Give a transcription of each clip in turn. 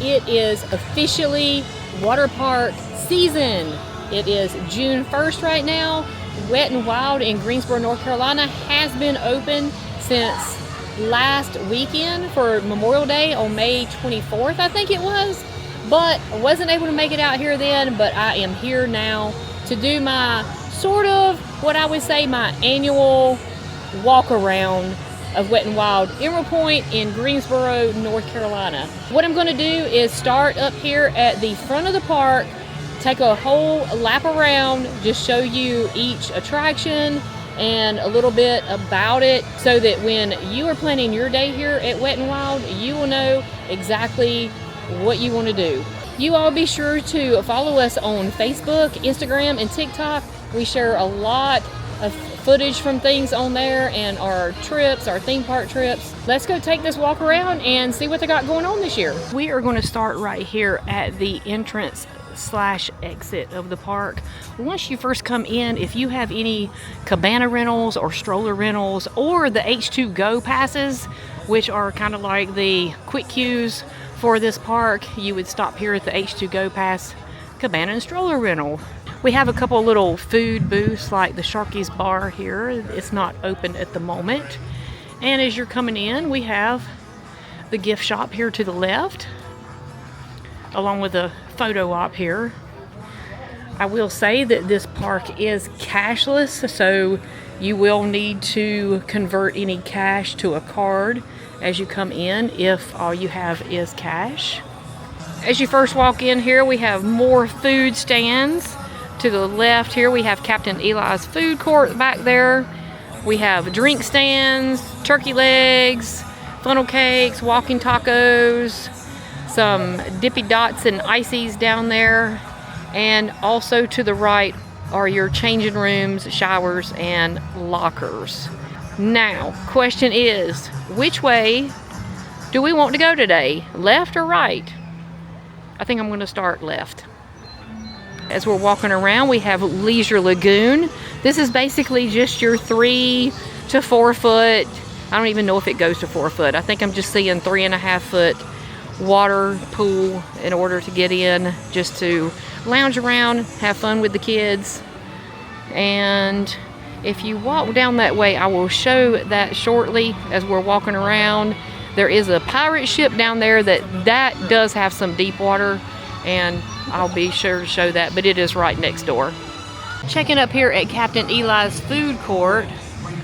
It is officially water park season. It is June 1st right now. Wet and Wild in Greensboro, North Carolina has been open since last weekend for Memorial Day on May 24th, I think it was. But I wasn't able to make it out here then, but I am here now to do my sort of what I would say my annual walk around of Wet and Wild Emerald Pointe in Greensboro, North Carolina. What I'm going to do is start up here at the front of the park, take a whole lap around, just show you each attraction and a little bit about it so that when you are planning your day here at Wet and Wild, you will know exactly what you want to do. You all be sure to follow us on Facebook, Instagram, and TikTok. We share a lot of footage from things on there and our trips, our theme park trips. Let's go take this walk around and see what they got going on this year. We are going to start right here at the entrance / exit of the park. Once you first come in, if you have any cabana rentals or stroller rentals or the H2Go passes, which are kind of like the quick queues for this park, you would stop here at the H2Go pass cabana and stroller rental. We have a couple little food booths like the Sharky's Bar here. It's not open at the moment. And as you're coming in, we have the gift shop here to the left, along with a photo op here. I will say that this park is cashless, so you will need to convert any cash to a card as you come in if all you have is cash. As you first walk in here, we have more food stands. To the left here, we have Captain Eli's food court back there. We have drink stands, turkey legs, funnel cakes, walking tacos, some Dippy Dots and Icies down there. And also to the right are your changing rooms, showers, and lockers. Now, question is, which way do we want to go today? Left or right? I think I'm going to start left. As we're walking around, we have Leisure Lagoon. This is basically just your 3 to 4 foot. I don't even know if it goes to 4 foot. I think I'm just seeing 3.5 foot water pool in order to get in, just to lounge around, have fun with the kids. And if you walk down that way, I will show that shortly as we're walking around. There is a pirate ship down there that does have some deep water, and I'll be sure to show that, but it is right next door. Checking up here at Captain Eli's food court.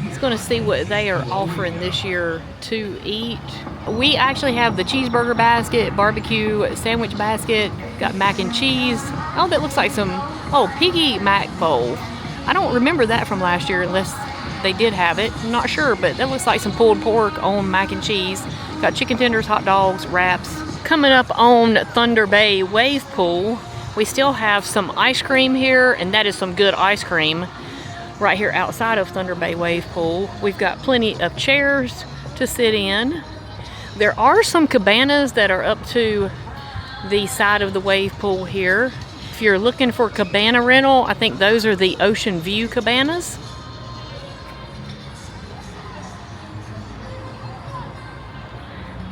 It's going to see what they are offering this year to eat. We actually have the cheeseburger basket, barbecue sandwich basket, got mac and cheese. Oh, that looks like some, piggy mac bowl. I don't remember that from last year unless they did have it. I'm not sure, but that looks like some pulled pork on mac and cheese. Got chicken tenders, hot dogs, wraps. Coming up on Thunder Bay Wave Pool, we still have some ice cream here, and that is some good ice cream right here outside of Thunder Bay Wave Pool. We've got plenty of chairs to sit in. There are some cabanas that are up to the side of the wave pool here. If you're looking for cabana rental, I think those are the Ocean View cabanas.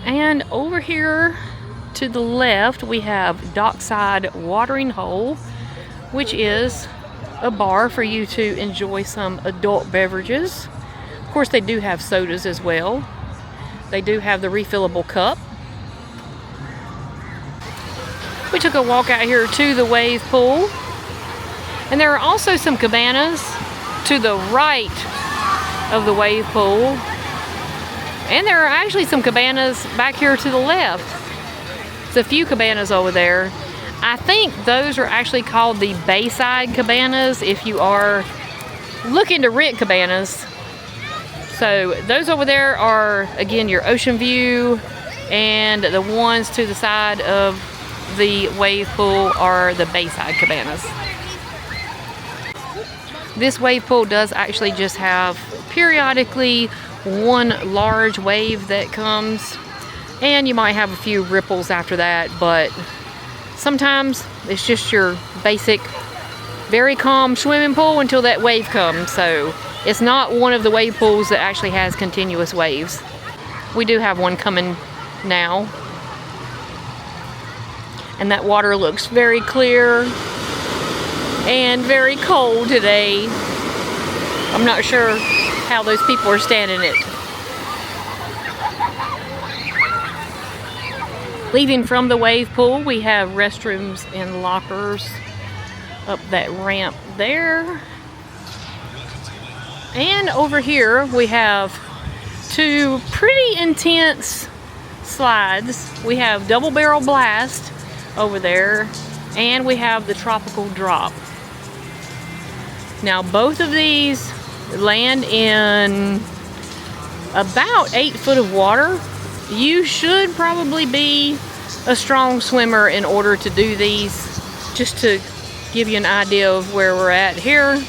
And over here to the left, we have Dockside Watering Hole, which is a bar for you to enjoy some adult beverages. Of course, they do have sodas as well. They do have the refillable cup. We took a walk out here to the wave pool. And there are also some cabanas to the right of the wave pool. And there are actually some cabanas back here to the left. There's a few cabanas over there. I think those are actually called the Bayside cabanas if you are looking to rent cabanas. So those over there are, again, your Ocean View, and the ones to the side of the wave pool are the Bayside cabanas. This wave pool does actually just have periodically one large wave that comes, and you might have a few ripples after that, but sometimes it's just your basic, very calm swimming pool until that wave comes. So it's not one of the wave pools that actually has continuous waves. We do have one coming now. and that water looks very clear and very cold today. I'm not sure how those people are standing it. Leaving from the wave pool, we have restrooms and lockers up that ramp there. And over here we have two pretty intense slides. We have Double Barrel Blast over there, and we have the Tropical Drop. Now both of these land in about 8 foot of water. You should probably be a strong swimmer in order to do these. Just to give you an idea of where we're at here,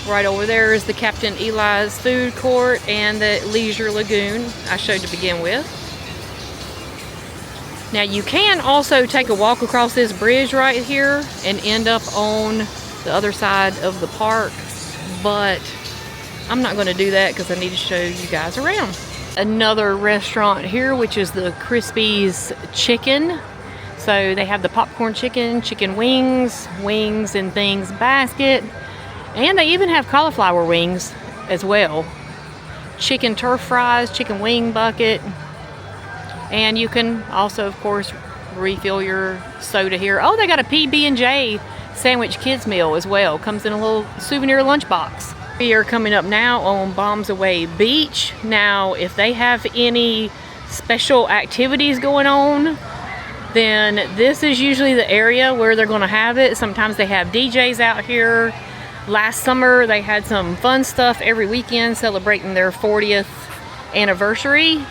right over there is the Captain Eli's food court and the Leisure Lagoon I showed to begin with. Now you can also take a walk across this bridge right here and end up on the other side of the park, but I'm not going to do that because I need to show you guys around. Another restaurant here, which is the Crispy's Chicken. So they have the popcorn chicken, chicken wings, wings and things basket, and they even have cauliflower wings as well. Chicken turf fries, chicken wing bucket, and you can also, of course, refill your soda here. Oh, they got a PB&J sandwich kids meal as well. Comes in a little souvenir lunchbox. We are coming up now on Bombs Away Beach. Now, if they have any special activities going on, then this is usually the area where they're going to have it. Sometimes they have DJs out here. Last summer they had some fun stuff every weekend celebrating their 40th anniversary.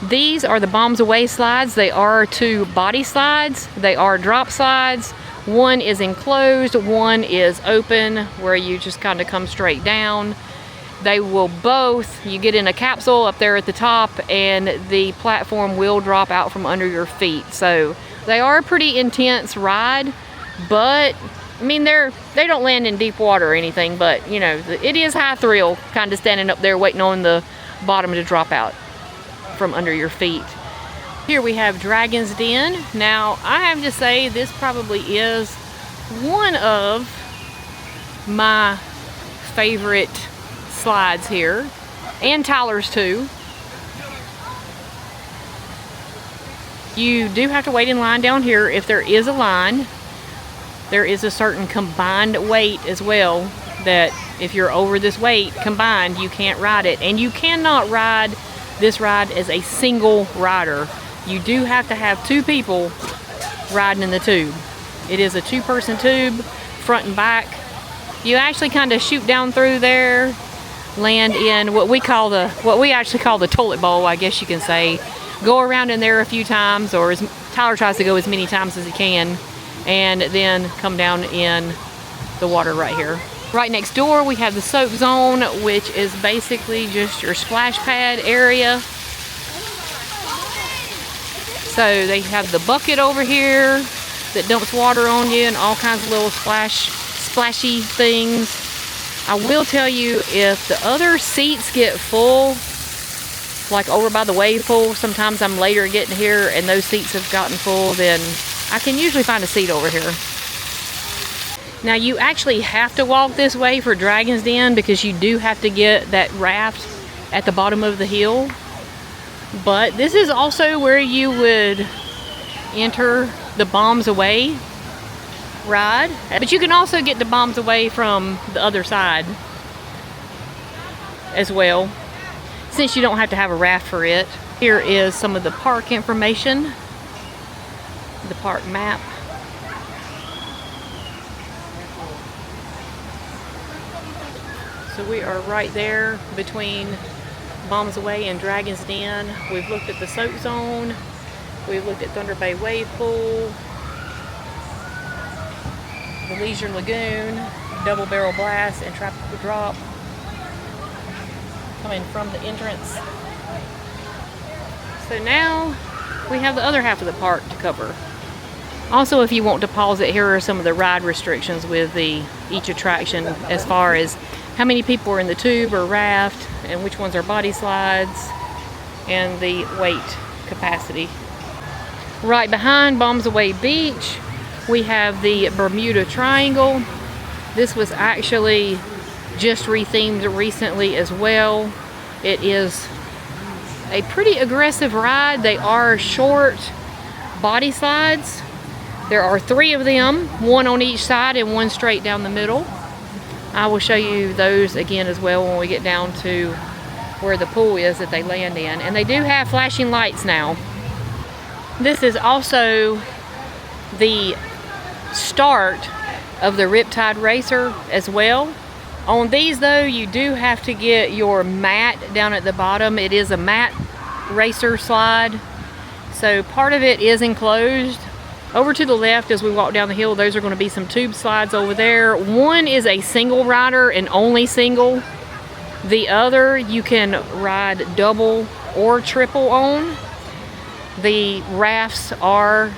These are the Bombs Away slides. They are 2 body slides. They are drop slides. One is enclosed, one is open, where you just kind of come straight down. They will both, you get in a capsule up there at the top, and the platform will drop out from under your feet. So they are a pretty intense ride, but I mean, they don't land in deep water or anything, but you know, it is high thrill kind of standing up there waiting on the bottom to drop out from under your feet. Here we have Dragon's Den. Now, I have to say this probably is one of my favorite slides here, and Tyler's too. You do have to wait in line down here if there is a line. There is a certain combined weight as well, that if you're over this weight combined, you can't ride it. And you cannot ride this ride as a single rider. You do have to have 2 people riding in the tube. It is a 2-person tube, front and back. You actually kind of shoot down through there, land in what we actually call the toilet bowl, I guess you can say. Go around in there a few times, or Tyler tries to go as many times as he can, and then come down in the water right here. Right next door we have the soak zone, which is basically just your splash pad area. So they have the bucket over here that dumps water on you and all kinds of little splashy things. I will tell you, if the other seats get full, like over by the wave pool, sometimes I'm later getting here and those seats have gotten full, then I can usually find a seat over here. Now you actually have to walk this way for Dragon's Den because you do have to get that raft at the bottom of the hill. But this is also where you would enter the Bombs Away ride. But you can also get the Bombs Away from the other side as well, since you don't have to have a raft for it. Here is some of the park information, the park map. So we are right there between Bombs Away and Dragon's Den. We've looked at the soak zone. We've looked at Thunder Bay Wave Pool, the Leisure Lagoon, Double Barrel Blast, and Tropical Drop. Coming from the entrance. So now we have the other half of the park to cover. Also, if you want to pause it, here are some of the ride restrictions with each attraction, as far as how many people are in the tube or raft, and which ones are body slides, and the weight capacity. Right behind Bombs Away Beach, we have the Bermuda Triangle. This was actually just rethemed recently as well. It is a pretty aggressive ride. They are short body slides. There are 3 of them, 1 on each side and 1 straight down the middle. I will show you those again as well when we get down to where the pool is that they land in. And they do have flashing lights now. This is also the start of the Riptide Racer as well. On these though, you do have to get your mat down at the bottom. It is a mat racer slide, so part of it is enclosed. Over to the left as we walk down the hill, those are going to be some tube slides over there. One is a single rider and only single. The other you can ride double or triple on. The rafts are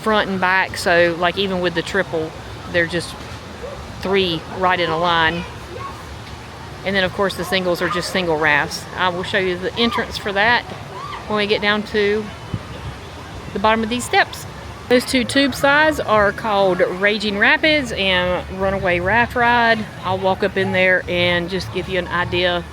front and back, so like even with the triple, they're just 3 right in a line. And then of course the singles are just single rafts. I will show you the entrance for that when we get down to the bottom of these steps. Those 2 tube slides are called Raging Rapids and Runaway Raft Ride. I'll walk up in there and just give you an idea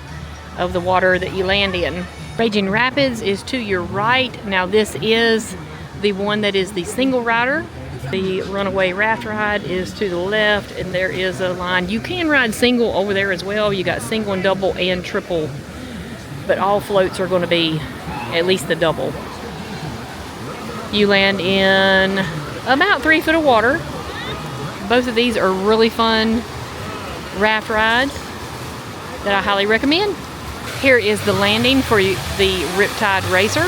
of the water that you land in. Raging Rapids is to your right. Now this is the one that is the single rider. The Runaway Raft Ride is to the left, and there is a line. You can ride single over there as well. You got single and double and triple, but all floats are going to be at least the double. You land in about 3 foot of water. Both of these are really fun raft rides that I highly recommend. Here is the landing for the Riptide Racer.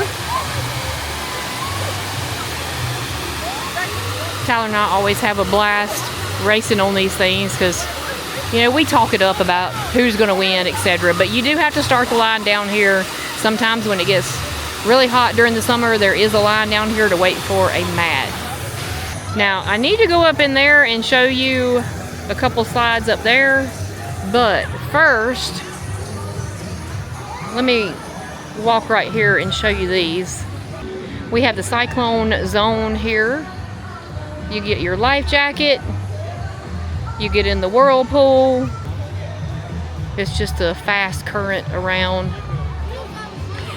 Tyler and I always have a blast racing on these things because, you know, we talk it up about who's going to win, etc. But you do have to start the line down here. Sometimes when it gets really hot during the summer, there is a line down here to wait for a mat. Now, I need to go up in there and show you a couple slides up there. But first, let me walk right here and show you these. We have the cyclone zone here. You get your life jacket, you get in the whirlpool. It's just a fast current around.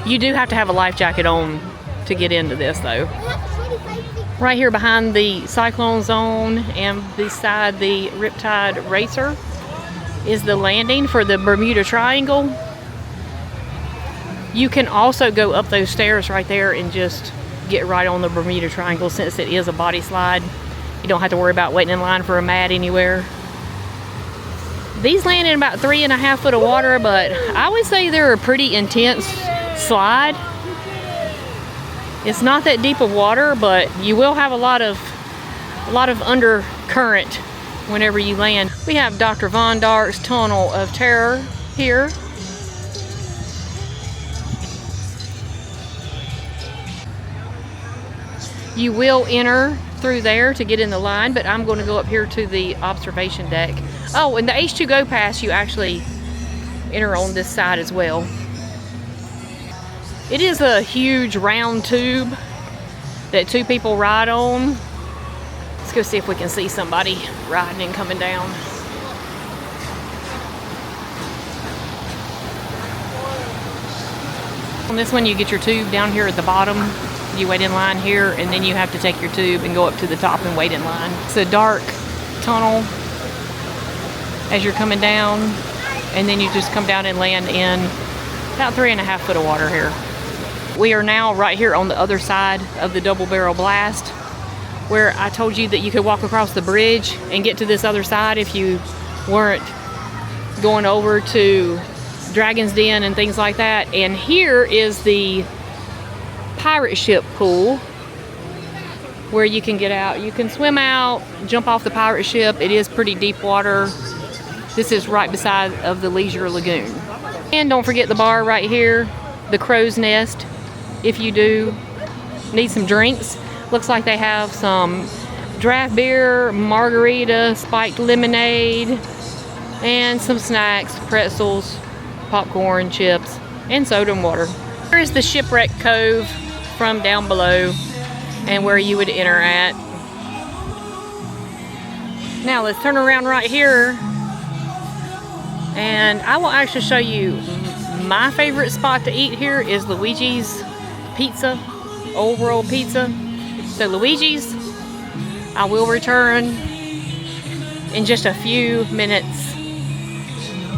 You do have to have a life jacket on to get into this though. Right here behind the cyclone zone and beside the Riptide Racer is the landing for the Bermuda Triangle. You can also go up those stairs right there and just get right on the Bermuda Triangle since it is a body slide. You don't have to worry about waiting in line for a mat anywhere. These land in about 3.5 foot of water, but I would say they're a pretty intense slide. It's not that deep of water, but you will have a lot of undercurrent whenever you land. We have Dr. Von Dark's Tunnel of Terror here. You will enter through there to get in the line, but I'm going to go up here to the observation deck. Oh, and the H2Go Pass, you actually enter on this side as well. It is a huge round tube that 2 people ride on. Let's go see if we can see somebody riding and coming down. On this one, you get your tube down here at the bottom. You wait in line here, and then you have to take your tube and go up to the top and wait in line. It's a dark tunnel as you're coming down, and then you just come down and land in about 3.5 foot of water here. We are now right here on the other side of the double barrel blast, where I told you that you could walk across the bridge and get to this other side if you weren't going over to Dragon's Den and things like that. And here is the pirate ship pool where you can get out. You can swim out, jump off the pirate ship. It is pretty deep water. This is right beside of the Leisure Lagoon. And don't forget the bar right here, the Crow's Nest. If you do need some drinks, looks like they have some draft beer, margarita, spiked lemonade, and some snacks, pretzels, popcorn, chips, and soda and water. Here is the Shipwreck Cove from down below. and where you would enter at. Now let's turn around right here, and I will actually show you my favorite spot to eat here is Luigi's Pizza, Old World Pizza. So Luigi's, I will return in just a few minutes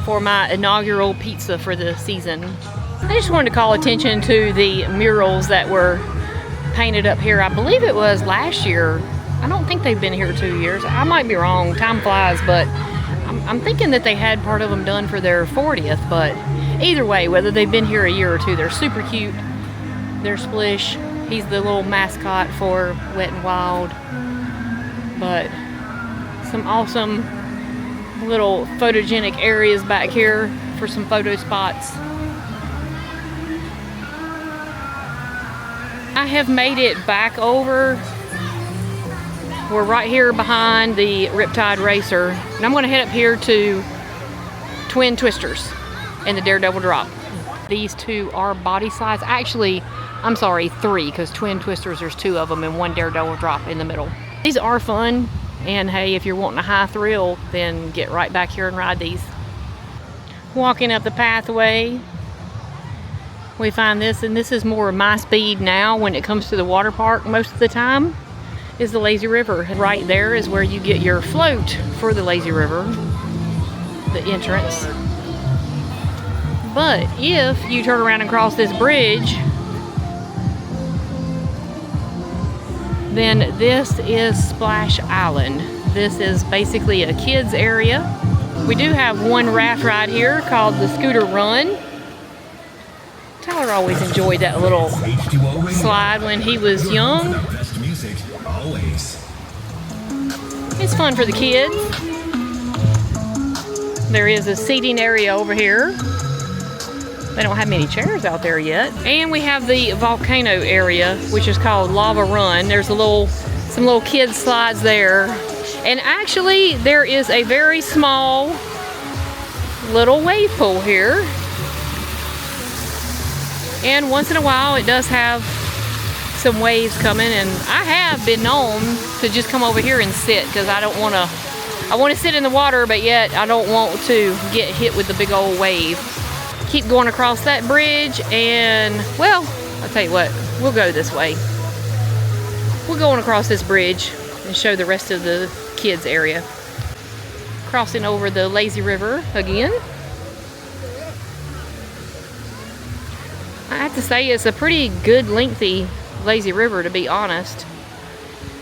for my inaugural pizza for the season. I just wanted to call attention to the murals that were painted up here. I believe it was last year. I don't think they've been here 2 years. I might be wrong, time flies, but I'm thinking that they had part of them done for their 40th, but either way, whether they've been here a year or two, they're super cute. They're Splish. He's the little mascot for Wet n Wild. But some awesome little photogenic areas back here for some photo spots. I have made it back over. We're right here behind the Riptide Racer, and I'm going to head up here to Twin Twisters and the Daredevil Drop. These two are body size. Actually, I'm sorry, 3, because Twin Twisters, there's 2 of them and 1 Daredevil Drop in the middle. These are fun, and hey, if you're wanting a high thrill, then get right back here and ride these. Walking up the pathway, we find this, and this is more my speed now when it comes to the water park most of the time, is the lazy river. Right there is where you get your float for the lazy river, the entrance. But if you turn around and cross this bridge, then this is Splash Island. This is basically a kids area. We do have one raft ride here called the Scooter Run. Tyler always enjoyed that little slide when he was young. It's fun for the kids. There is a seating area over here. They don't have many chairs out there yet. And we have the volcano area, which is called Lava Run. There's some little kids slides there. And actually, there is a very small little wave pool here. And once in a while, it does have some waves coming, and I have been known to just come over here and sit, because I want to sit in the water, but yet I don't want to get hit with the big old wave. Keep going across that bridge, and well, I'll tell you what, we'll go this way. We'll go on across this bridge and show the rest of the kids area. Crossing over the lazy river again. I have to say, it's a pretty good lengthy lazy river, to be honest.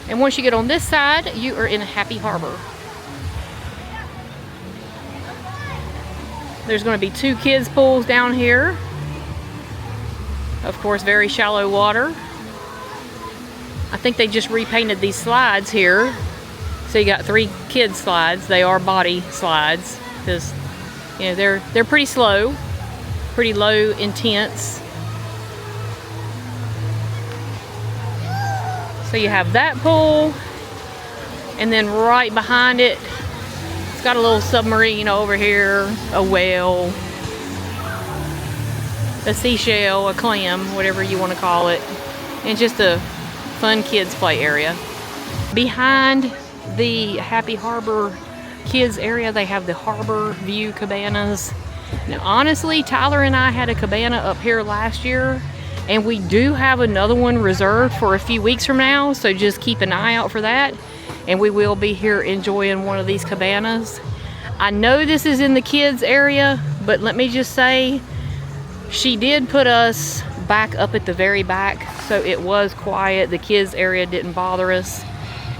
And once you get on this side, you are in Happy Harbor. There's going to be 2 kids pools down here. Of course, very shallow water. I think they just repainted these slides here. So you got 3 kids slides. They are body slides, because you know they're pretty slow, pretty low intense. So you have that pool, and then right behind it, it's got a little submarine over here, a whale, a seashell, a clam, whatever you want to call it, and just a fun kids play area. Behind the Happy Harbor kids area, they have the Harbor View cabanas. Now honestly, Tyler and I had a cabana up here last year, and we do have another one reserved for a few weeks from now, so just keep an eye out for that. And we will be here enjoying one of these cabanas. I know this is in the kids area, but let me just say, she did put us back up at the very back, so it was quiet. The kids area didn't bother us.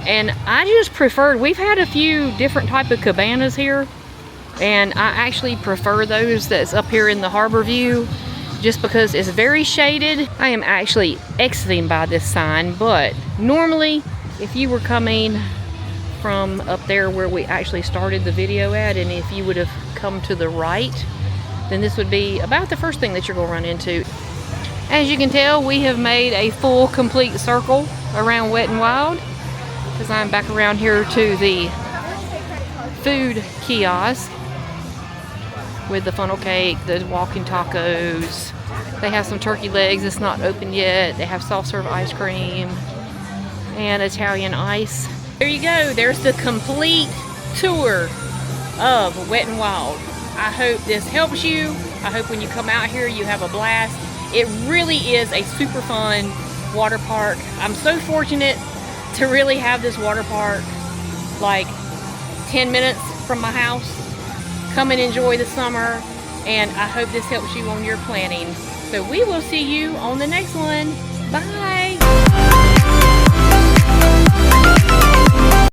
And I just preferred, we've had a few different type of cabanas here, and I actually prefer those that's up here in the Harbor View, just because it's very shaded. I am actually exiting by this sign, but normally if you were coming from up there where we actually started the video at, and if you would have come to the right, then this would be about the first thing that you're going to run into. As you can tell, we have made a full complete circle around Wet n Wild, because I'm back around here to the food kiosk with the funnel cake, the walking tacos. They have some turkey legs that's not open yet. They have soft serve ice cream. and Italian ice. There you go. There's the complete tour of Wet n Wild. I hope this helps you. I hope when you come out here you have a blast. It really is a super fun water park. I'm so fortunate to really have this water park like 10 minutes from my house. Come and enjoy the summer, and I hope this helps you on your planning. So we will see you on the next one. Bye.